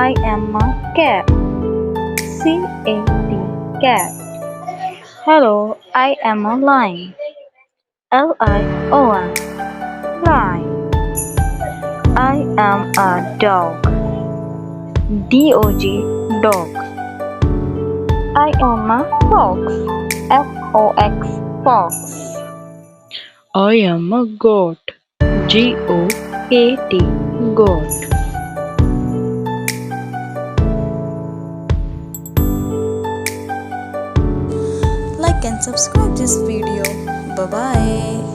I am a cat. C-A-T, cat. Hello, I am a lion. L-I-O-N, lion. I am a dog. D-O-G, dog. I am a fox. F-O-X, fox. I am a goat. Goat. Goat. Like and subscribe this video. Bye bye.